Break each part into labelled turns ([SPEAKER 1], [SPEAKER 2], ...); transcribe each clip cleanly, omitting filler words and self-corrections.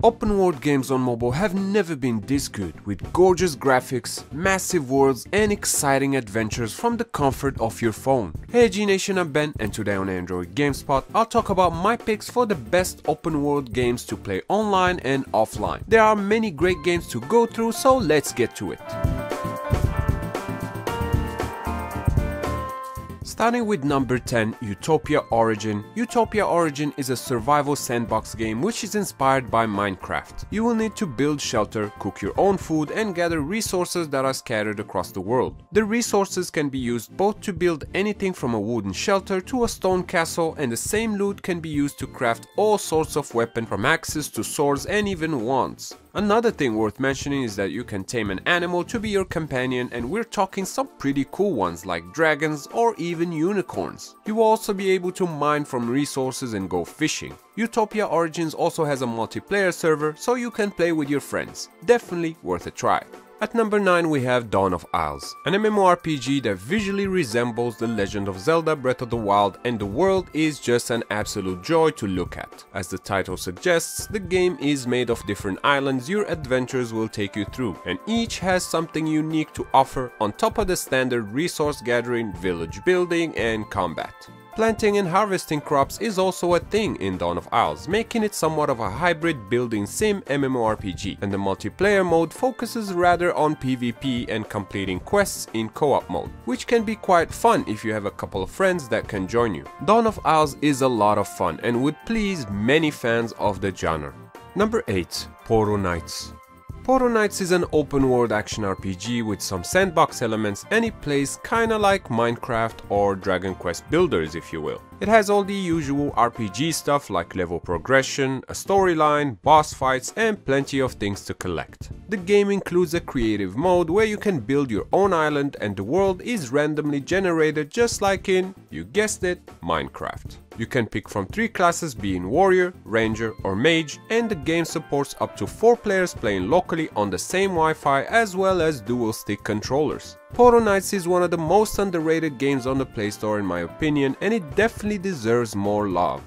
[SPEAKER 1] Open world games on mobile have never been this good, with gorgeous graphics, massive worlds and exciting adventures from the comfort of your phone. Hey G Nation, I'm Ben, and today on Android GameSpot I'll talk about my picks for the best open world games to play online and offline. There are many great games to go through, so let's get to it. Starting with number 10, Utopia Origin. Utopia Origin is a survival sandbox game which is inspired by Minecraft. You will need to build shelter, cook your own food and gather resources that are scattered across the world. The resources can be used both to build anything from a wooden shelter to a stone castle, and the same loot can be used to craft all sorts of weapons from axes to swords and even wands. Another thing worth mentioning is that you can tame an animal to be your companion, and we're talking some pretty cool ones like dragons or even unicorns. You will also be able to mine from resources and go fishing. Utopia Origins also has a multiplayer server, so you can play with your friends. Definitely worth a try. At number 9 we have Dawn of Isles, an MMORPG that visually resembles The Legend of Zelda Breath of the Wild, and the world is just an absolute joy to look at. As the title suggests, the game is made of different islands your adventures will take you through, and each has something unique to offer on top of the standard resource gathering, village building and combat. Planting and harvesting crops is also a thing in Dawn of Isles, making it somewhat of a hybrid building sim MMORPG, and the multiplayer mode focuses rather on PvP and completing quests in co-op mode, which can be quite fun if you have a couple of friends that can join you. Dawn of Isles is a lot of fun and would please many fans of the genre. Number 8. Portal Knights. Portal Knights is an open world action RPG with some sandbox elements, and it plays kinda like Minecraft or Dragon Quest Builders, if you will. It has all the usual RPG stuff like level progression, a storyline, boss fights and plenty of things to collect. The game includes a creative mode where you can build your own island, and the world is randomly generated just like in, you guessed it, Minecraft. You can pick from 3 classes, being warrior, ranger or mage, and the game supports up to 4 players playing locally on the same Wi-Fi as well as dual stick controllers. Portal Knights is one of the most underrated games on the Play Store in my opinion, and it definitely deserves more love.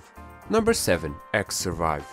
[SPEAKER 1] Number 7. X-Survive.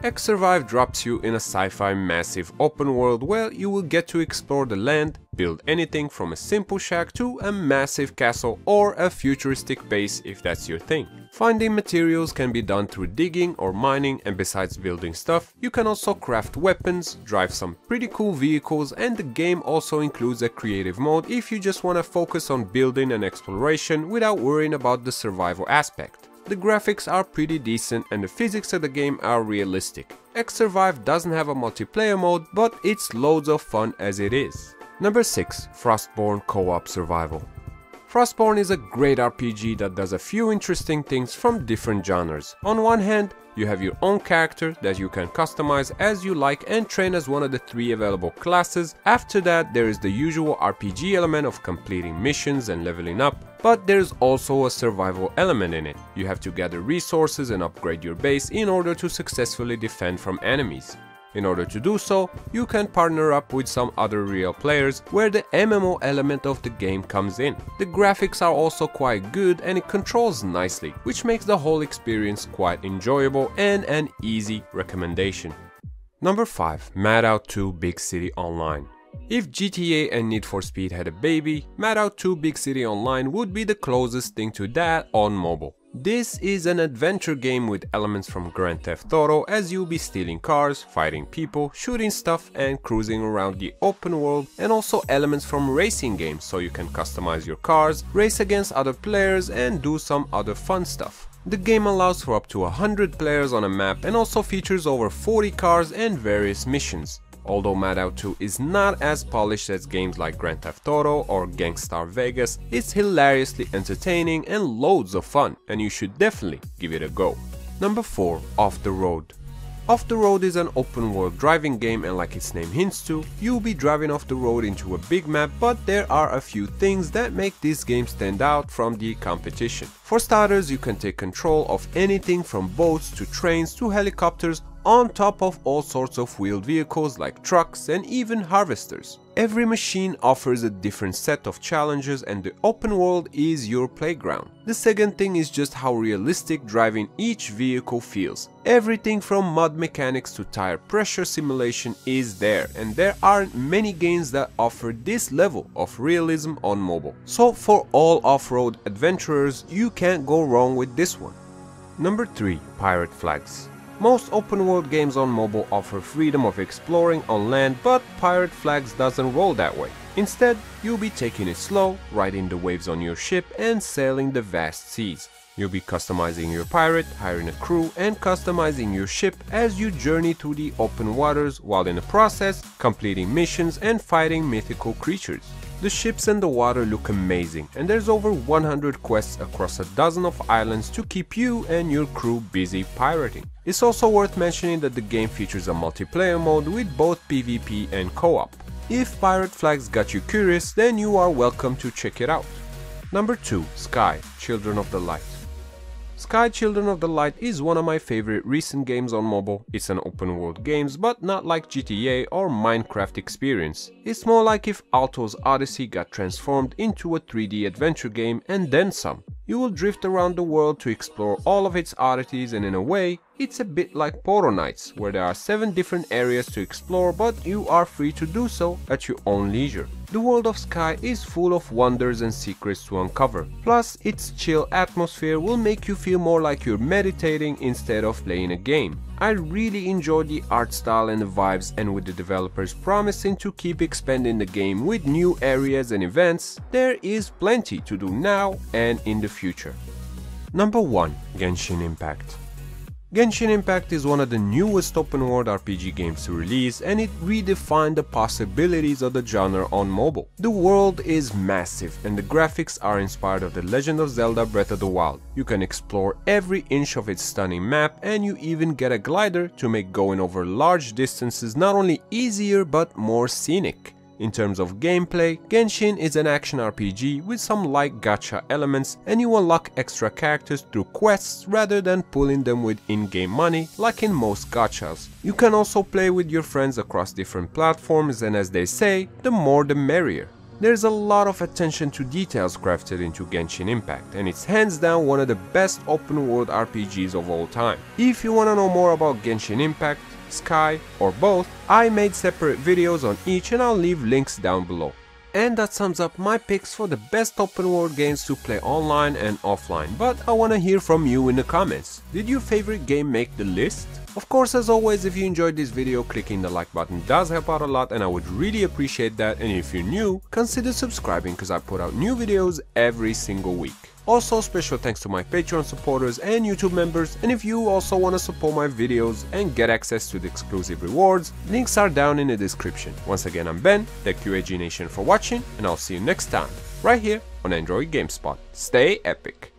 [SPEAKER 1] X-Survive drops you in a sci-fi massive open world where you will get to explore the land, build anything from a simple shack to a massive castle or a futuristic base if that's your thing. Finding materials can be done through digging or mining, and besides building stuff, you can also craft weapons, drive some pretty cool vehicles, and the game also includes a creative mode if you just want to focus on building and exploration without worrying about the survival aspect. The graphics are pretty decent and the physics of the game are realistic. X-Survive doesn't have a multiplayer mode, but it's loads of fun as it is. Number 6. Frostborn Co-op Survival. Frostborn is a great RPG that does a few interesting things from different genres. On one hand, you have your own character that you can customize as you like and train as one of the 3 available classes. After that, there is the usual RPG element of completing missions and leveling up, but there's also a survival element in it. You have to gather resources and upgrade your base in order to successfully defend from enemies. In order to do so, you can partner up with some other real players where the MMO element of the game comes in. The graphics are also quite good and it controls nicely, which makes the whole experience quite enjoyable and an easy recommendation. Number 5. Mad Out 2 Big City Online. If GTA and Need for Speed had a baby, Mad Out 2 Big City Online would be the closest thing to that on mobile. This is an adventure game with elements from Grand Theft Auto, as you'll be stealing cars, fighting people, shooting stuff and cruising around the open world, and also elements from racing games so you can customize your cars, race against other players and do some other fun stuff. The game allows for up to 100 players on a map and also features over 40 cars and various missions. Although Mad Out 2 is not as polished as games like Grand Theft Auto or Gangstar Vegas, it's hilariously entertaining and loads of fun, and you should definitely give it a go. Number 4. Off the Road. Off the Road is an open world driving game, and like its name hints to, you'll be driving off the road into a big map, but there are a few things that make this game stand out from the competition. For starters, you can take control of anything from boats to trains to helicopters, on top of all sorts of wheeled vehicles like trucks and even harvesters. Every machine offers a different set of challenges and the open world is your playground. The second thing is just how realistic driving each vehicle feels. Everything from mud mechanics to tire pressure simulation is there, and there aren't many games that offer this level of realism on mobile. So for all off-road adventurers, you can't go wrong with this one. Number 3. Pirate Flags. Most open world games on mobile offer freedom of exploring on land, but Pirate Flags doesn't roll that way. Instead, you'll be taking it slow, riding the waves on your ship and sailing the vast seas. You'll be customizing your pirate, hiring a crew and customizing your ship as you journey through the open waters, while in the process completing missions and fighting mythical creatures. The ships and the water look amazing, and there's over 100 quests across a dozen of islands to keep you and your crew busy pirating. It's also worth mentioning that the game features a multiplayer mode with both PvP and co-op. If Pirate Flags got you curious, then you are welcome to check it out. Number 2. Sky, Children of the Light. Sky Children of the Light is one of my favorite recent games on mobile. It's an open world game, but not like GTA or Minecraft experience. It's more like if Alto's Odyssey got transformed into a 3D adventure game and then some. You will drift around the world to explore all of its oddities, and in a way, it's a bit like Poro Nights, where there are 7 different areas to explore, but you are free to do so at your own leisure. The world of Sky is full of wonders and secrets to uncover, plus its chill atmosphere will make you feel more like you're meditating instead of playing a game. I really enjoyed the art style and the vibes, and with the developers promising to keep expanding the game with new areas and events, there is plenty to do now and in the future. Number 1. Genshin Impact. Genshin Impact is one of the newest open world RPG games to release, and it redefined the possibilities of the genre on mobile. The world is massive and the graphics are inspired of The Legend of Zelda Breath of the Wild. You can explore every inch of its stunning map, and you even get a glider to make going over large distances not only easier but more scenic. In terms of gameplay, Genshin is an action RPG with some light gacha elements, and you unlock extra characters through quests rather than pulling them with in-game money like in most gachas. You can also play with your friends across different platforms, and as they say, the more the merrier. There's a lot of attention to details crafted into Genshin Impact, and it's hands down one of the best open world RPGs of all time. If you want to know more about Genshin Impact, Sky, or both, I made separate videos on each, and I'll leave links down below. And that sums up my picks for the best open world games to play online and offline, but I want to hear from you in the comments. Did your favorite game make the list? Of course, as always, if you enjoyed this video, clicking the like button does help out a lot, and I would really appreciate that. And if you're new, consider subscribing because I put out new videos every single week. Also, special thanks to my Patreon supporters and YouTube members, and if you also want to support my videos and get access to the exclusive rewards, links are down in the description. Once again, I'm Ben, thank you AG Nation for watching, and I'll see you next time, right here on Android GameSpot. Stay epic!